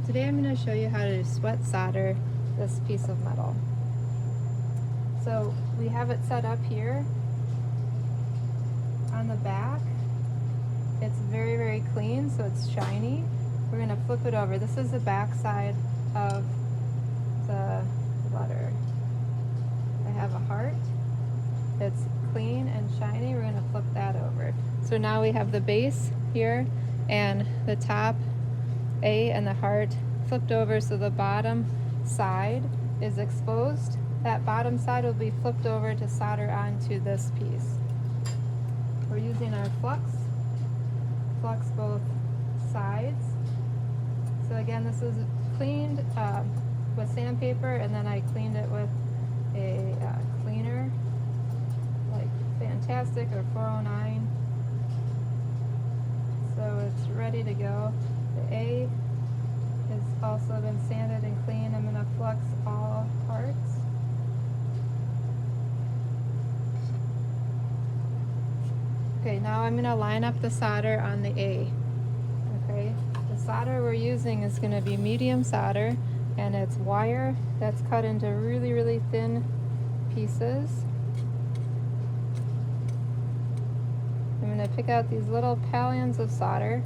Today I'm going to show you how to sweat solder this piece of metal. So we have it set up here on the back. It's very, very clean, so it's shiny. We're going to flip it over. This is the back side of the letter. I have a heart. It's clean and shiny. We're going to flip that over. So now we have the base here and the top A and the heart flipped over, so the bottom side is exposed. That bottom side will be flipped over to solder onto this piece. We're using our flux both sides. So again, this is cleaned with sandpaper, and then I cleaned it with a cleaner like Fantastic or 409. So it's ready to go. The A has also been sanded and cleaned. I'm going to flux all parts. Okay, now I'm going to line up the solder on the A. Okay, the solder we're using is going to be medium solder, and it's wire that's cut into really, really thin pieces. I'm going to pick out these little pallions of solder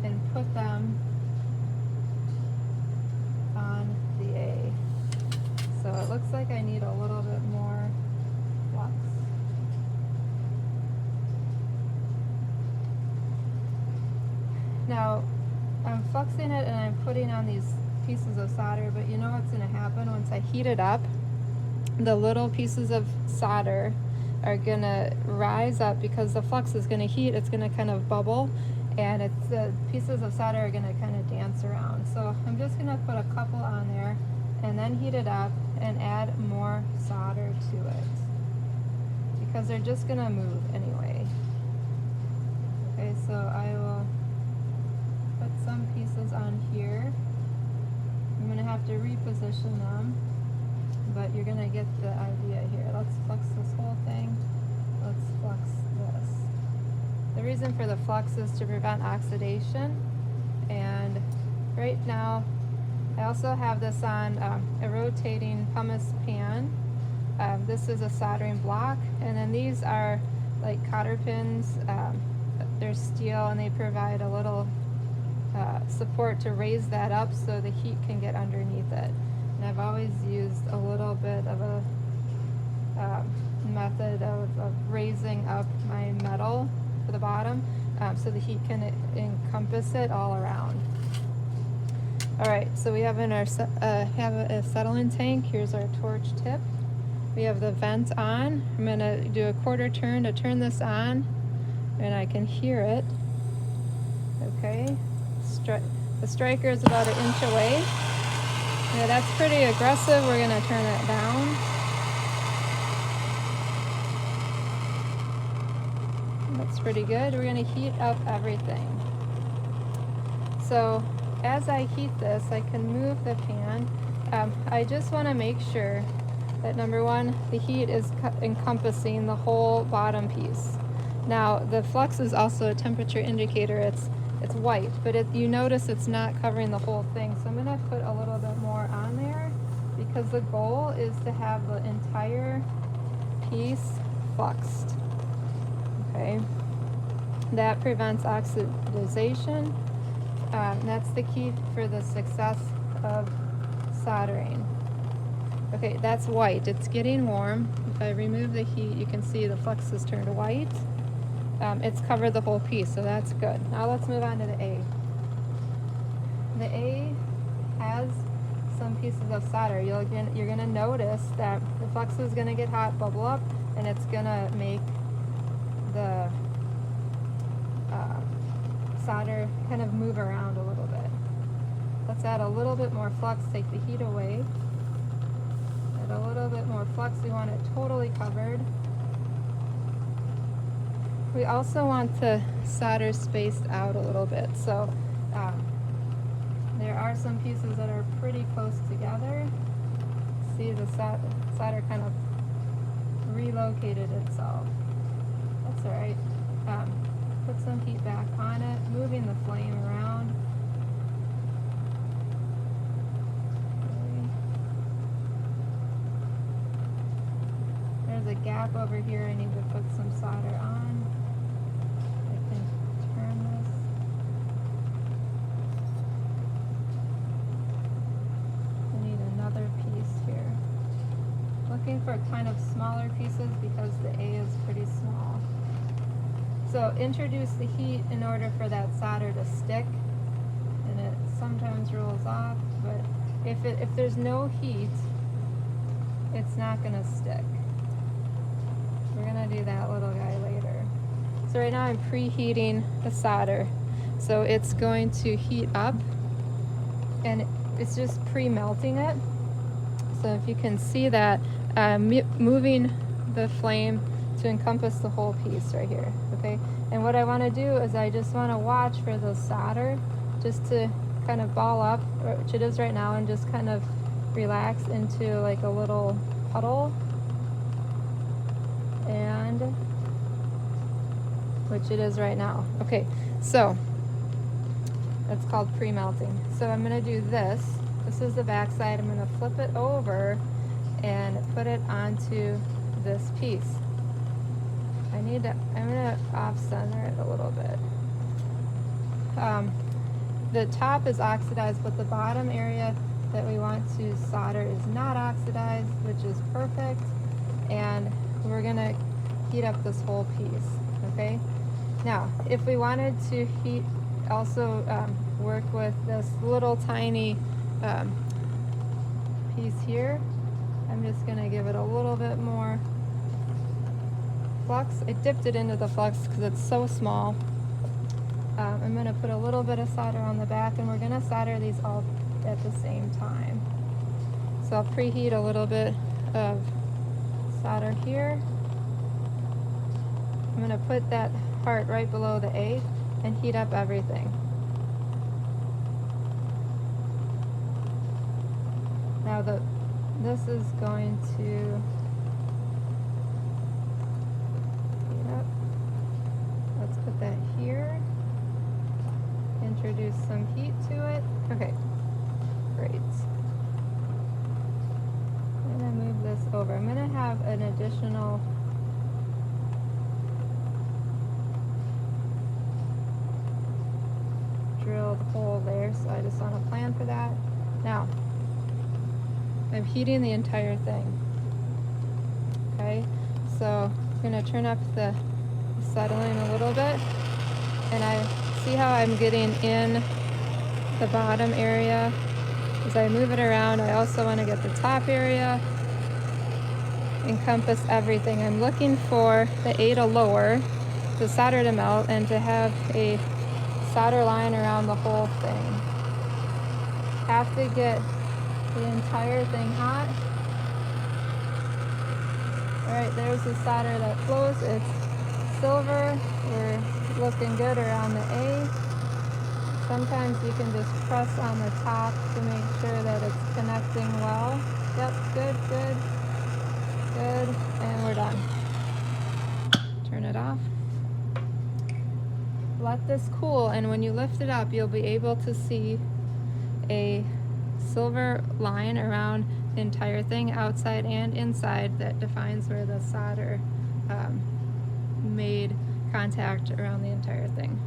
and put them on the A. So it looks like I need a little bit more flux. Now, I'm fluxing it and I'm putting on these pieces of solder, but you know what's going to happen once I heat it up? The little pieces of solder are going to rise up because the flux is going to heat. It's going to kind of bubble, and the pieces of solder are going to kind of dance around. So I'm just going to put a couple on there and then heat it up and add more solder to it because they're just going to move anyway. Okay, so I will put some pieces on here. I'm going to have to reposition them, but you're going to get the idea here. Let's flux this whole thing. Let's flux this. The reason for the flux is to prevent oxidation, and right now I also have this on a rotating pumice pan. This is a soldering block, and then these are like cotter pins. They're steel, and they provide a little support to raise that up so the heat can get underneath it. And I've always used a little bit of a method of raising up my metal for the bottom so the heat can encompass it all around. Alright, so we have have a settling tank. Here's our torch tip. We have the vent on. I'm going to do a quarter turn to turn this on, and I can hear it. Okay, the striker is about 1 inch away. Yeah, that's pretty aggressive. We're going to turn that down. That's pretty good. We're going to heat up everything. So as I heat this, I can move the pan. I just want to make sure that, number one, the heat is encompassing the whole bottom piece. Now, the flux is also a temperature indicator. It's white, but you notice it's not covering the whole thing. So I'm going to put a little bit more on there because the goal is to have the entire piece fluxed. Okay, that prevents oxidization. That's the key for the success of soldering. Okay, that's white. It's getting warm. If I remove the heat, you can see the flux has turned white. It's covered the whole piece, so that's good. Now let's move on to the A. The A has some pieces of solder. You're going to notice that the flux is going to get hot, bubble up, and it's going to make the solder kind of move around a little bit. Let's add a little bit more flux, take the heat away. Add a little bit more flux. We want it totally covered. We also want the solder spaced out a little bit. So there are some pieces that are pretty close together. See, the solder kind of relocated itself. That's all right. Put some heat back on it, moving the flame around. there's a gap over here. I need to put some solder on. I can turn this. I need another piece here. Looking for kind of smaller pieces because the A is pretty small. So introduce the heat in order for that solder to stick, and it sometimes rolls off, but if there's no heat, it's not gonna stick. We're gonna do that little guy later. So right now I'm preheating the solder. So it's going to heat up, and it's just pre-melting it. So if you can see that, moving the flame to encompass the whole piece right here, okay? And what I wanna do is I just wanna watch for the solder just to kind of ball up, which it is right now, and just kind of relax into like a little puddle, and which it is right now. Okay, so that's called pre-melting. So I'm gonna do this. This is the back side. I'm gonna flip it over and put it onto this piece. I'm gonna off-center it a little bit. The top is oxidized, but the bottom area that we want to solder is not oxidized, which is perfect. And we're gonna heat up this whole piece, okay? Now, if we wanted to also work with this little tiny piece here, I'm just gonna give it a little bit more flux. I dipped it into the flux because it's so small. I'm gonna put a little bit of solder on the back, and we're gonna solder these all at the same time. So I'll preheat a little bit of solder here. I'm gonna put that part right below the A and heat up everything. Now this is going to heat up. Let's put that here. Introduce some heat to it. Okay, great. I'm gonna move this over. I'm gonna have an additional drilled hole there, so I just want to plan for that. Now, I'm heating the entire thing. Okay, so I'm gonna turn up the settling a little bit, and I see how I'm getting in the bottom area. As I move it around, I also want to get the top area, encompass everything. I'm looking for the A to lower, the solder to melt, and to have a solder line around the whole thing. Have to get the entire thing hot. Alright, there's the solder that flows. It's silver. We're looking good around the A. Sometimes you can just press on the top to make sure that it's connecting well. Yep, good, good, good, and we're done. Turn it off. Let this cool, and when you lift it up, you'll be able to see a silver line around the entire thing, outside and inside, that defines where the solder made contact around the entire thing.